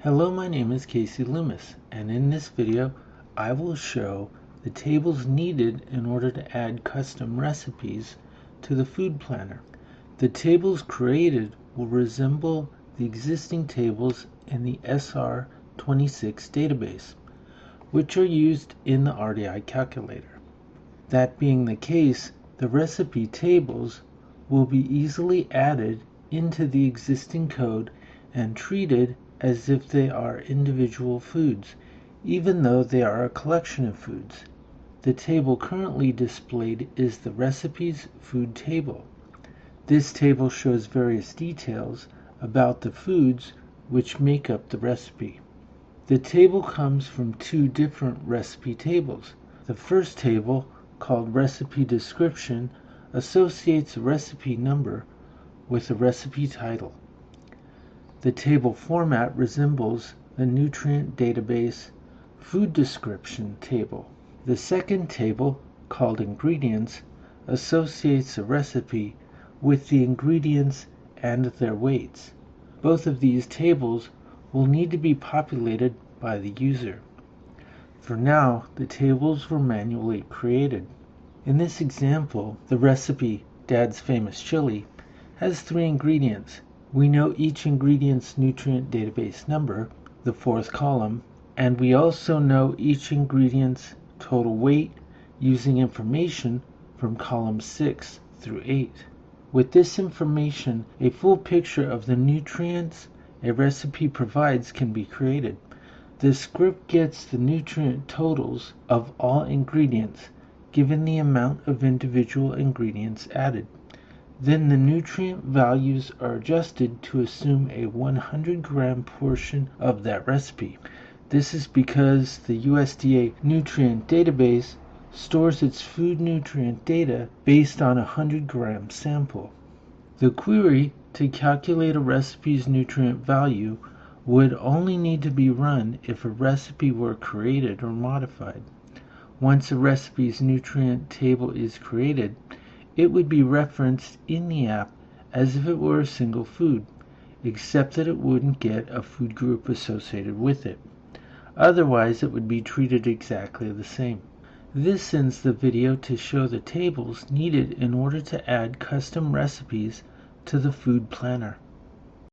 Hello, my name is Casey Loomis, and in this video I will show the tables needed in order to add custom recipes to the food planner. The tables created will resemble the existing tables in the SR26 database, which are used in the RDI calculator. That being the case, the recipe tables will be easily added into the existing code and treated as if they are individual foods, even though they are a collection of foods. The table currently displayed is the recipes food table. This table shows various details about the foods which make up the recipe. The table comes from two different recipe tables. The first table, called recipe description, associates a recipe number with the recipe title. The table format resembles the nutrient database food description table. The second table, called ingredients, associates a recipe with the ingredients and their weights. Both of these tables will need to be populated by the user. For now, the tables were manually created. In this example, the recipe, Dad's Famous Chili, has 3 ingredients. We know each ingredient's nutrient database number, the 4th column, and we also know each ingredient's total weight using information from columns 6 through 8. With this information, a full picture of the nutrients a recipe provides can be created. The script gets the nutrient totals of all ingredients, given the amount of individual ingredients added. Then the nutrient values are adjusted to assume a 100-gram portion of that recipe. This is because the USDA nutrient database stores its food nutrient data based on a 100-gram sample. The query to calculate a recipe's nutrient value would only need to be run if a recipe were created or modified. Once a recipe's nutrient table is created, it would be referenced in the app as if it were a single food, except that it wouldn't get a food group associated with it. Otherwise, it would be treated exactly the same. This ends the video to show the tables needed in order to add custom recipes to the food planner.